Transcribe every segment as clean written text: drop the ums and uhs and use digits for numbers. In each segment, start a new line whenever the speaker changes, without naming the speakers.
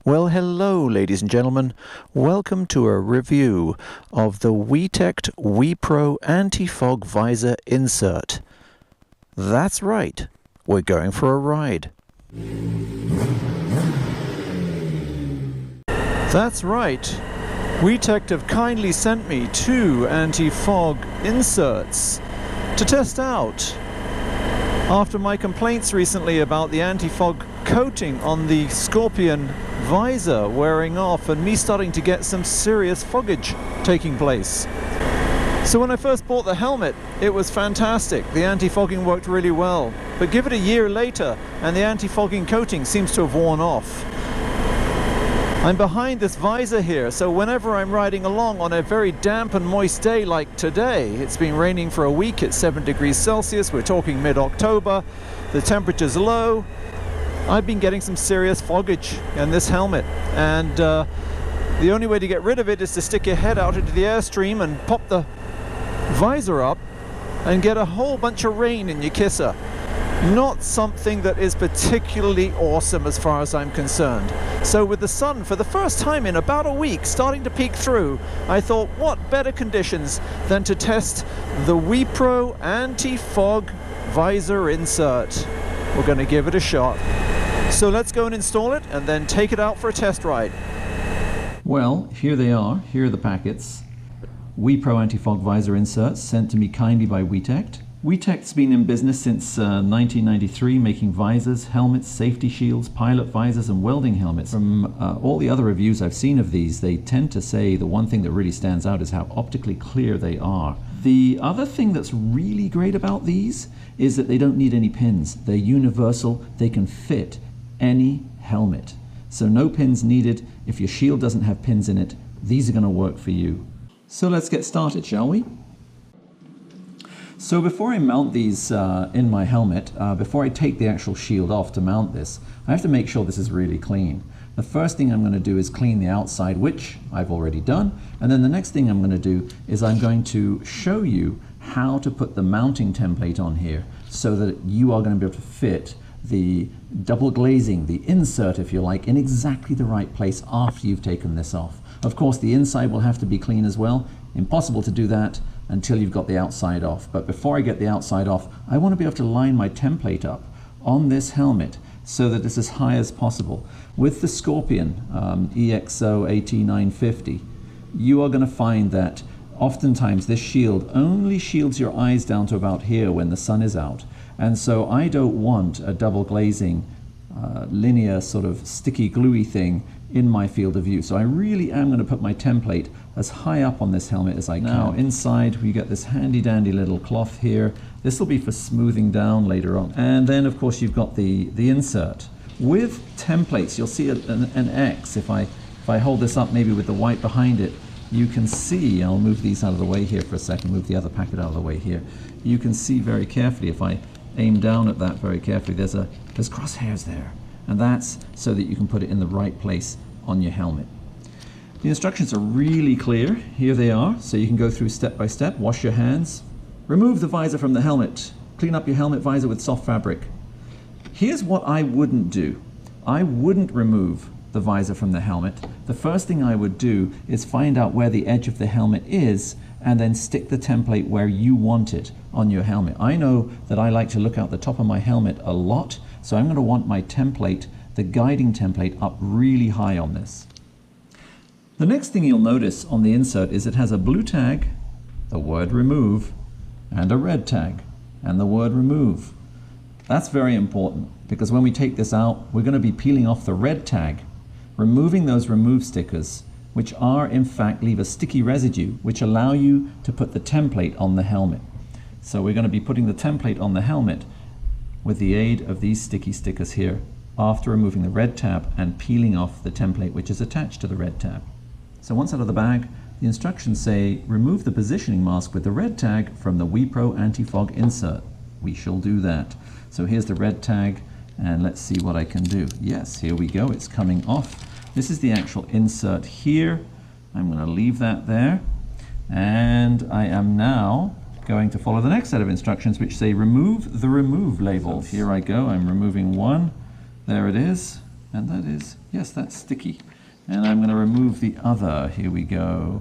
Well, hello, ladies and gentlemen. Welcome to a review of the Weepro Anti-Fog Visor Insert. That's right, we're going for a ride. That's right, Weetect have kindly sent me 2 anti-fog inserts to test out. After my complaints recently about the anti-fog coating on the Scorpion visor wearing off and me starting to get some serious foggage taking place. So when I first bought the helmet, it was fantastic. The anti-fogging worked really well. But give it a year later and the anti-fogging coating seems to have worn off. I'm behind this visor here, so whenever I'm riding along on a very damp and moist day like today, it's been raining for a week, it's 7 degrees Celsius, we're talking mid-October, the temperature's low, I've been getting some serious foggage in this helmet, and the only way to get rid of it is to stick your head out into the airstream and pop the visor up and get a whole bunch of rain in your kisser. Not something that is particularly awesome as far as I'm concerned. So with the sun for the first time in about a week starting to peek through, I thought what better conditions than to test the Weepro Anti-Fog Visor Insert. We're going to give it a shot. So let's go and install it and then take it out for a test ride.
Well, here they are. Here are the packets. Weepro Anti-Fog Visor Inserts sent to me kindly by Weetect. Weetect's been in business since 1993, making visors, helmets, safety shields, pilot visors and welding helmets. From all the other reviews I've seen of these, they tend to say the one thing that really stands out is how optically clear they are. The other thing that's really great about these is that they don't need any pins. They're universal, they can fit any helmet. So no pins needed. If your shield doesn't have pins in it, these are going to work for you. So let's get started, shall we? So before I mount these in my helmet, before I take the actual shield off to mount this, I have to make sure this is really clean. The first thing I'm going to do is clean the outside, which I've already done. And then the next thing I'm going to do is I'm going to show you how to put the mounting template on here so that you are going to be able to fit the double glazing, the insert if you like, in exactly the right place after you've taken this off. Of course, the inside will have to be clean as well. Impossible to do that until you've got the outside off. But before I get the outside off, I want to be able to line my template up on this helmet so that it's as high as possible. With the Scorpion EXO AT950, you are going to find that oftentimes this shield only shields your eyes down to about here when the sun is out. And so I don't want a double glazing linear sort of sticky gluey thing in my field of view. So I really am going to put my template as high up on this helmet as I can. Now inside we get this handy dandy little cloth here. This will be for smoothing down later on. And then of course you've got the insert. With templates you'll see an X. If I hold this up maybe with the white behind it, you can see, I'll move these out of the way here for a second, move the other packet out of the way here. You can see very carefully, if I aim down at that very carefully, there's crosshairs there. And that's so that you can put it in the right place on your helmet. The instructions are really clear. Here they are, so you can go through step by step. Wash your hands. Remove the visor from the helmet. Clean up your helmet visor with soft fabric. Here's what I wouldn't do. I wouldn't remove the visor from the helmet. The first thing I would do is find out where the edge of the helmet is and then stick the template where you want it on your helmet. I know that I like to look out the top of my helmet a lot, so I'm going to want my template, the guiding template, up really high on this. The next thing you'll notice on the insert is it has a blue tag, the word remove, and a red tag, and the word remove. That's very important because when we take this out, we're going to be peeling off the red tag, removing those remove stickers, which are in fact leave a sticky residue, which allow you to put the template on the helmet. So we're going to be putting the template on the helmet with the aid of these sticky stickers here after removing the red tab and peeling off the template which is attached to the red tab. So once out of the bag, the instructions say remove the positioning mask with the red tag from the Weepro Anti-Fog insert. We shall do that. So here's the red tag and let's see what I can do. Yes, here we go, it's coming off. This is the actual insert here. I'm going to leave that there. And I am now going to follow the next set of instructions which say remove the remove label. So here I go, I'm removing one. There it is. And that is, yes, that's sticky. And I'm going to remove the other. Here we go.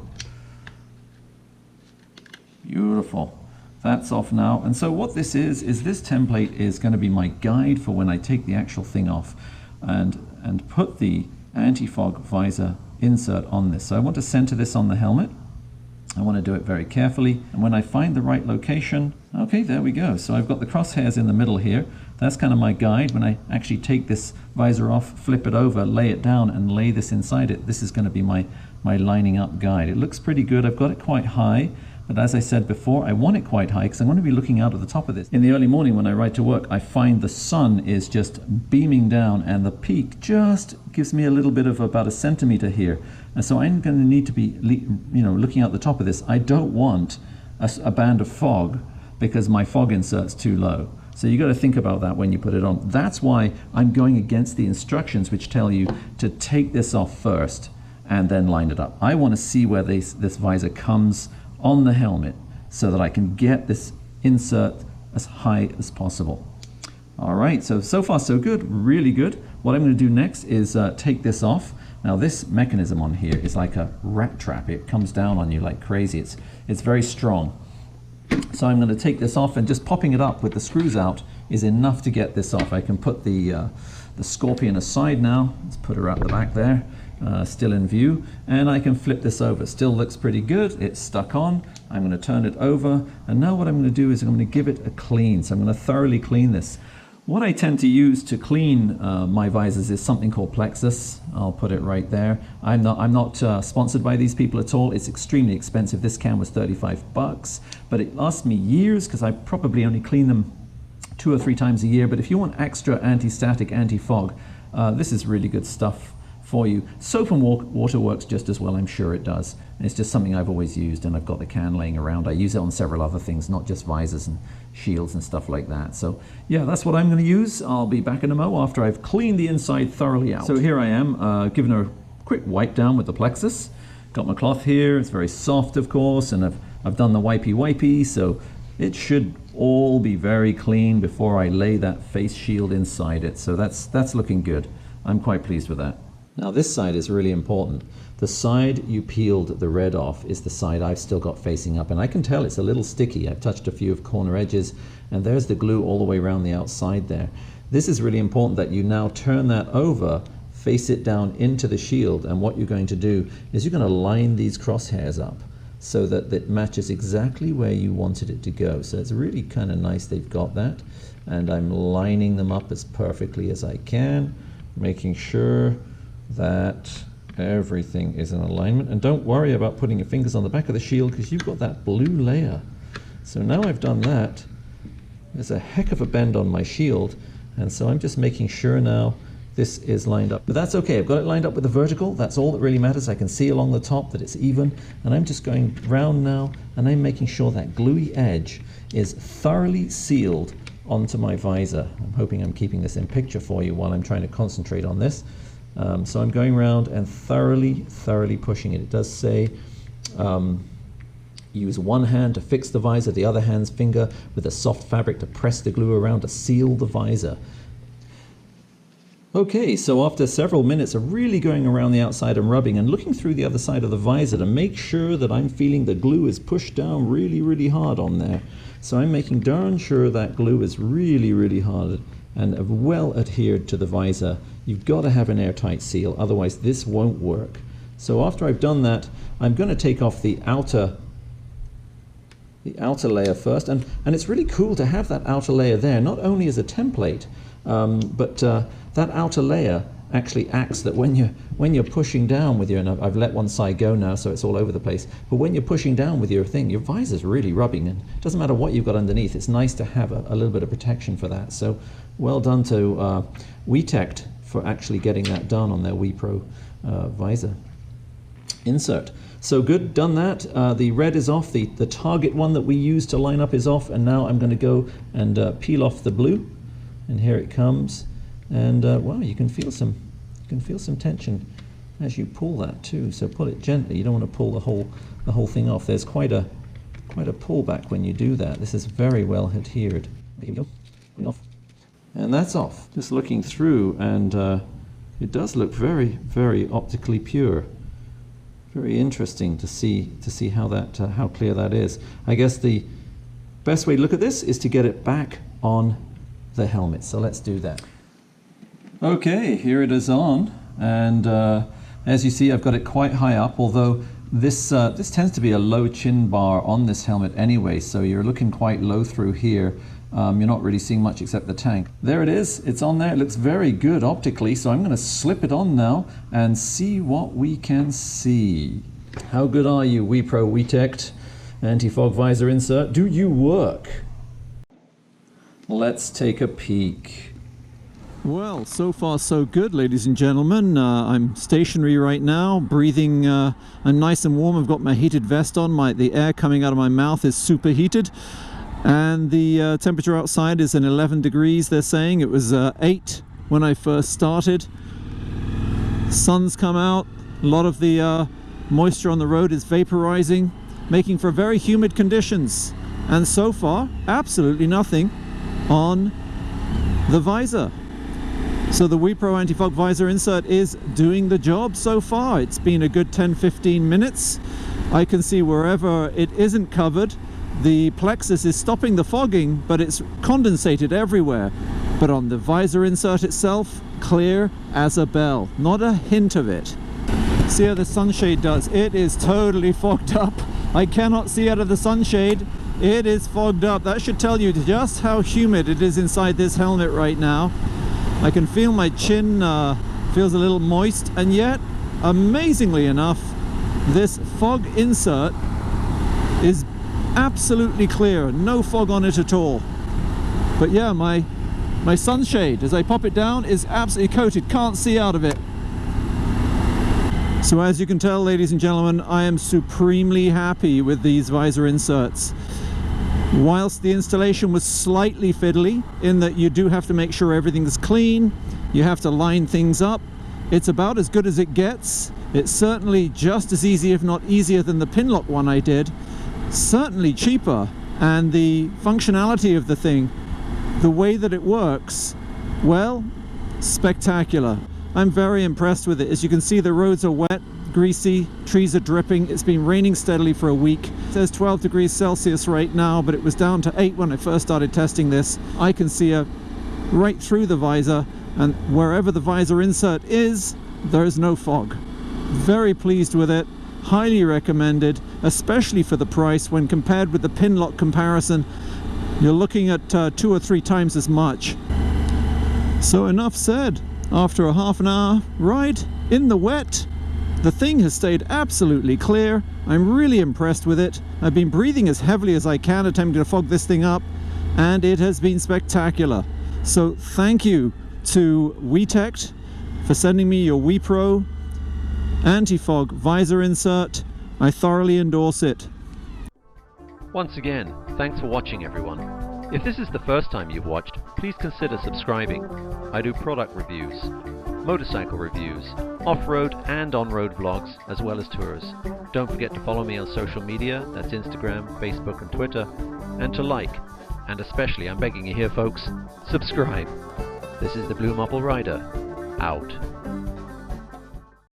Beautiful. That's off now. And so what this is this template is going to be my guide for when I take the actual thing off and put the anti-fog visor insert on this. So I want to center this on the helmet. I want to do it very carefully. And when I find the right location, okay, there we go. So I've got the crosshairs in the middle here. That's kind of my guide. When I actually take this visor off, flip it over, lay it down, and lay this inside it, this is going to be my lining up guide. It looks pretty good. I've got it quite high. But as I said before, I want it quite high because I'm going to be looking out of the top of this. In the early morning when I ride to work, I find the sun is just beaming down and the peak just gives me a little bit of about a centimeter here. And so I'm going to need to be, looking out the top of this. I don't want a band of fog because my fog insert's too low. So you got to think about that when you put it on. That's why I'm going against the instructions which tell you to take this off first and then line it up. I want to see where this visor comes on the helmet so that I can get this insert as high as possible. All right, so far so good, really good. What I'm going to do next is take this off. Now this mechanism on here is like a rat trap. It comes down on you like crazy. It's very strong. So I'm going to take this off, and just popping it up with the screws out is enough to get this off. I can put the Scorpion aside now. Let's put her out the back there. Still in view, and I can flip this over. Still looks pretty good. It's stuck on. I'm going to turn it over, and now what I'm going to do is I'm going to give it a clean. So I'm going to thoroughly clean this. What I tend to use to clean my visors is something called Plexus. I'll put it right there. I'm not sponsored by these people at all. It's extremely expensive. This can was $35, but it lasts me years because I probably only clean them 2 or 3 times a year. But if you want extra anti-static, anti-fog, this is really good stuff for you. Soap and water works just as well, I'm sure it does. It's just something I've always used, and I've got the can laying around. I use it on several other things, not just visors and shields and stuff like that. So yeah, that's what I'm going to use. I'll be back in a mo after I've cleaned the inside thoroughly out. So here I am, giving her a quick wipe down with the Plexus. Got my cloth here. It's very soft, of course, and I've done the wipey, so it should all be very clean before I lay that face shield inside it. So that's looking good. I'm quite pleased with that. Now this side is really important. The side you peeled the red off is the side I've still got facing up, and I can tell it's a little sticky. I've touched a few of corner edges, and there's the glue all the way around the outside there. This is really important that you now turn that over, face it down into the shield, and what you're going to do is you're going to line these crosshairs up so that it matches exactly where you wanted it to go. So it's really kind of nice they've got that, and I'm lining them up as perfectly as I can, making sure that everything is in alignment. And don't worry about putting your fingers on the back of the shield because you've got that blue layer. So now I've done that, there's a heck of a bend on my shield, and so I'm just making sure now this is lined up. But that's okay, I've got it lined up with the vertical. That's all that really matters. I can see along the top that it's even, and I'm just going round now, and I'm making sure that gluey edge is thoroughly sealed onto my visor. I'm hoping I'm keeping this in picture for you while I'm trying to concentrate on this. So I'm going around and thoroughly pushing it. It does say use one hand to fix the visor, the other hand's finger with a soft fabric to press the glue around to seal the visor. Okay, so after several minutes of really going around the outside and rubbing and looking through the other side of the visor to make sure that I'm feeling the glue is pushed down really hard on there. So I'm making darn sure that glue is really hard and well adhered to the visor. You've got to have an airtight seal, otherwise this won't work. So after I've done that, I'm going to take off the outer layer first, and it's really cool to have that outer layer there, not only as a template, but that outer layer actually acts that when you're pushing down with your, and I've let one side go now so it's all over the place, but when you're pushing down with your thing, your visor's really rubbing, and it doesn't matter what you've got underneath, it's nice to have a little bit of protection for that. So well done to WeTech for actually getting that done on their Weepro visor insert. So good, done that. The red is off, the target one that we used to line up is off, and now I'm going to go and peel off the blue, and here it comes. And wow, you can feel some tension as you pull that too. So pull it gently. You don't want to pull the whole thing off. There's quite a pullback when you do that. This is very well adhered. There you go. Off. And that's off. Just looking through, and it does look very, very optically pure. Very interesting to see how that how clear that is. I guess the best way to look at this is to get it back on the helmet. So let's do that. Okay, here it is on, and as you see, I've got it quite high up, although this tends to be a low chin bar on this helmet anyway, so you're looking quite low through here. You're not really seeing much except the tank. There it is, it's on there. It looks very good optically, so I'm going to slip it on now and see what we can see. How good are you, Weepro WeTech anti-fog visor insert? Do you work? Let's take a peek.
Well, so far so good, ladies and gentlemen. I'm stationary right now, breathing. I'm nice and warm. I've got my heated vest on. The air coming out of my mouth is superheated. And the temperature outside is 11 degrees, they're saying. It was 8 when I first started. Sun's come out. A lot of the moisture on the road is vaporizing, making for very humid conditions. And so far, absolutely nothing on the visor. So the Weepro anti-fog visor insert is doing the job so far. It's been a good 10-15 minutes. I can see wherever it isn't covered, the plexus is stopping the fogging, but it's condensated everywhere. But on the visor insert itself, clear as a bell. Not a hint of it. See how the sunshade does? It is totally fogged up. I cannot see out of the sunshade. It is fogged up. That should tell you just how humid it is inside this helmet right now. I can feel my chin feels a little moist, and yet, amazingly enough, this fog insert is absolutely clear, no fog on it at all. But yeah, my sunshade, as I pop it down, is absolutely coated, can't see out of it. So as you can tell, ladies and gentlemen, I am supremely happy with these visor inserts. Whilst the installation was slightly fiddly, in that you do have to make sure everything is clean, you have to line things up, it's about as good as it gets. It's certainly just as easy, if not easier, than the pin lock one I did. Certainly cheaper, and the functionality of the thing, the way that it works, well, spectacular. I'm very impressed with it. As you can see, the roads are wet, greasy, trees are dripping. It's been raining steadily for a week. It says 12 degrees Celsius right now, but it was down to 8 when I first started testing this. I can see right through the visor, and wherever the visor insert is, there is no fog. Very pleased with it. Highly recommended, especially for the price. When compared with the pin lock comparison, you're looking at 2 or 3 times as much. So enough said. After a half an hour ride in the wet, the thing has stayed absolutely clear. I'm really impressed with it. I've been breathing as heavily as I can, attempting to fog this thing up, and it has been spectacular. So thank you to WeTech for sending me your Weepro anti-fog visor insert. I thoroughly endorse it.
Once again, thanks for watching, everyone. If this is the first time you've watched, please consider subscribing. I do product reviews, motorcycle reviews, off-road and on-road vlogs, as well as tours. Don't forget to follow me on social media, that's Instagram, Facebook and Twitter, and to like, and especially, I'm begging you here folks, subscribe. This is the BlueMarbleRider, out.